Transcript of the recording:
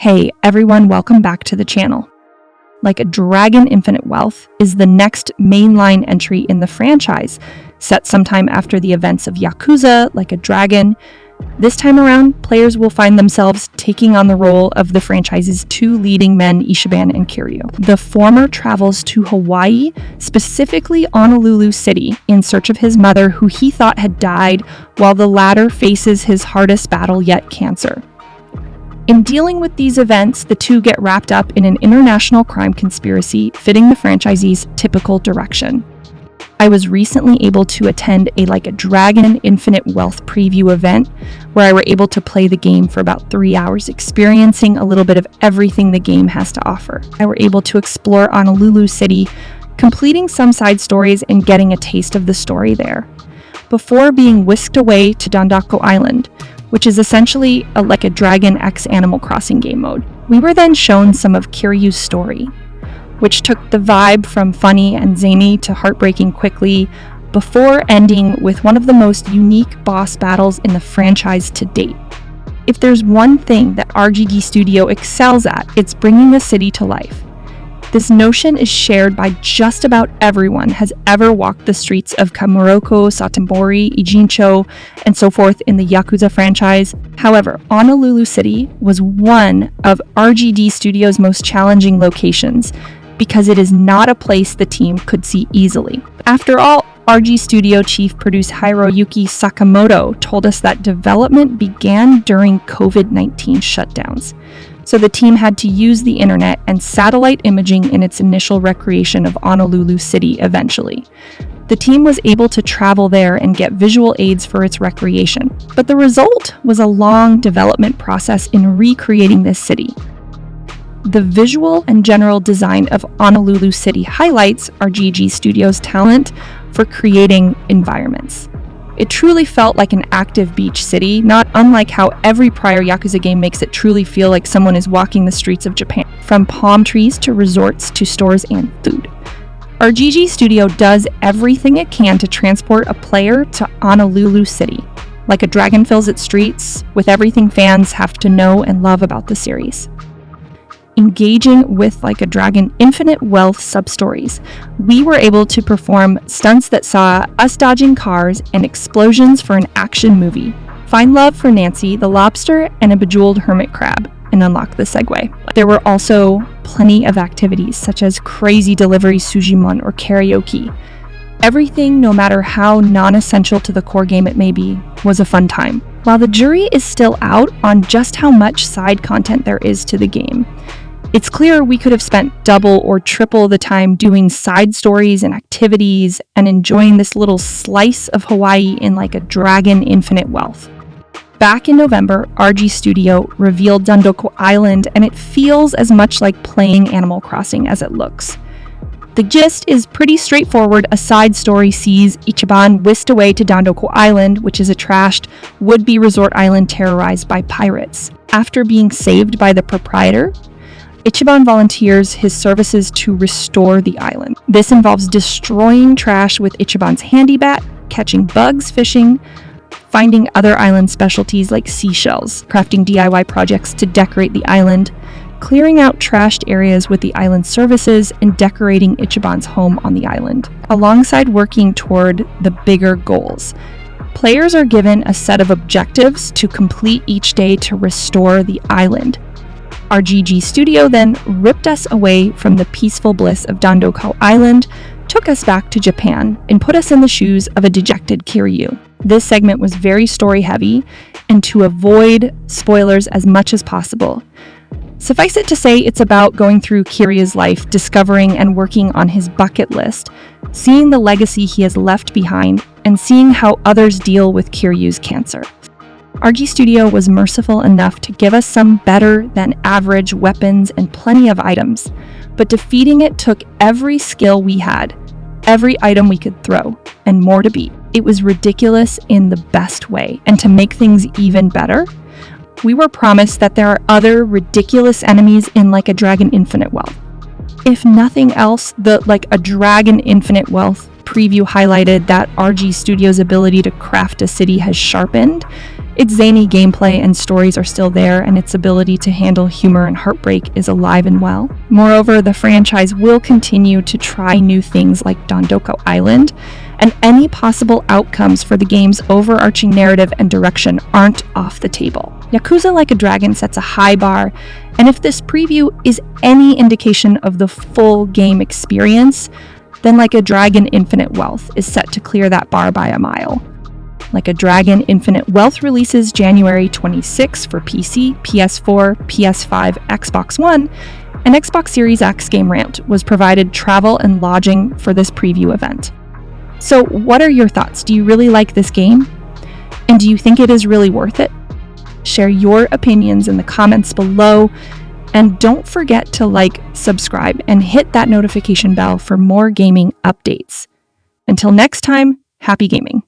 Hey everyone, welcome back to the channel. Like a Dragon Infinite Wealth is the next mainline entry in the franchise, set sometime after the events of Yakuza, Like a Dragon. This time around, players will find themselves taking on the role of the franchise's two leading men, Ichiban and Kiryu. The former travels to Hawaii, specifically Honolulu City, in search of his mother, who he thought had died, while the latter faces his hardest battle yet, cancer. In dealing with these events, the two get wrapped up in an international crime conspiracy fitting the franchisee's typical direction. I was recently able to attend a Like a Dragon Infinite Wealth preview event where I were able to play the game for about 3 hours, experiencing a little bit of everything the game has to offer. I were able to explore Honolulu City, completing some side stories and getting a taste of the story there, before being whisked away to Dondoko Island, which is essentially a Like a Dragon X Animal Crossing game mode. We were then shown some of Kiryu's story, which took the vibe from funny and zany to heartbreaking quickly, before ending with one of the most unique boss battles in the franchise to date. If there's one thing that RGD Studio excels at, it's bringing the city to life. This notion is shared by just about everyone has ever walked the streets of Kamurocho, Satombori, Ijincho, and so forth in the Yakuza franchise. However, Honolulu City was one of RGD Studio's most challenging locations because it is not a place the team could see easily. After all, RG Studio chief producer Hiroyuki Sakamoto told us that development began during COVID-19 shutdowns. So the team had to use the internet and satellite imaging in its initial recreation of Honolulu City eventually. The team was able to travel there and get visual aids for its recreation, but the result was a long development process in recreating this city. The visual and general design of Honolulu City highlights RGG Studio's talent for creating environments. It truly felt like an active beach city, not unlike how every prior Yakuza game makes it truly feel like someone is walking the streets of Japan, from palm trees to resorts to stores and food. RGG Studio does everything it can to transport a player to Honolulu City. Like a Dragon fills its streets with everything fans have to know and love about the series. Engaging with Like a Dragon Infinite Wealth sub-stories, we were able to perform stunts that saw us dodging cars and explosions for an action movie, find love for Nancy, the lobster, and a bejeweled hermit crab, and unlock the Segway. There were also plenty of activities such as crazy delivery Sujimon or karaoke. Everything, no matter how non-essential to the core game it may be, was a fun time. While the jury is still out on just how much side content there is to the game, it's clear we could have spent double or triple the time doing side stories and activities and enjoying this little slice of Hawaii in Like a Dragon Infinite Wealth. Back in November, RG Studio revealed Dondoko Island, and it feels as much like playing Animal Crossing as it looks. The gist is pretty straightforward. A side story sees Ichiban whisked away to Dondoko Island, which is a trashed, would-be resort island terrorized by pirates. After being saved by the proprietor, Ichiban volunteers his services to restore the island. This involves destroying trash with Ichiban's handy bat, catching bugs, fishing, finding other island specialties like seashells, crafting DIY projects to decorate the island, clearing out trashed areas with the island services, and decorating Ichiban's home on the island, alongside working toward the bigger goals. Players are given a set of objectives to complete each day to restore the island. RGG Studio then ripped us away from the peaceful bliss of Dondoko Island, took us back to Japan, and put us in the shoes of a dejected Kiryu. This segment was very story-heavy, and to avoid spoilers as much as possible, suffice it to say it's about going through Kiryu's life, discovering and working on his bucket list, seeing the legacy he has left behind, and seeing how others deal with Kiryu's cancer. RG Studio was merciful enough to give us some better than average weapons and plenty of items, but defeating it took every skill we had, every item we could throw, and more to beat. It was ridiculous in the best way, and to make things even better, we were promised that there are other ridiculous enemies in Like a Dragon Infinite Wealth. If nothing else, the Like a Dragon Infinite Wealth preview highlighted that RG Studio's ability to craft a city has sharpened, Its zany gameplay and stories are still there, and its ability to handle humor and heartbreak is alive and well. Moreover, the franchise will continue to try new things like Dondoko Island, and any possible outcomes for the game's overarching narrative and direction aren't off the table. Yakuza Like a Dragon sets a high bar, and if this preview is any indication of the full game experience, then Like a Dragon Infinite Wealth is set to clear that bar by a mile. Like a Dragon Infinite Wealth releases January 26 for PC, PS4, PS5, Xbox One, and Xbox Series X Game Rant was provided travel and lodging for this preview event. So what are your thoughts? Do you really like this game? And do you think it is really worth it? Share your opinions in the comments below, and don't forget to like, subscribe, and hit that notification bell for more gaming updates. Until next time, happy gaming.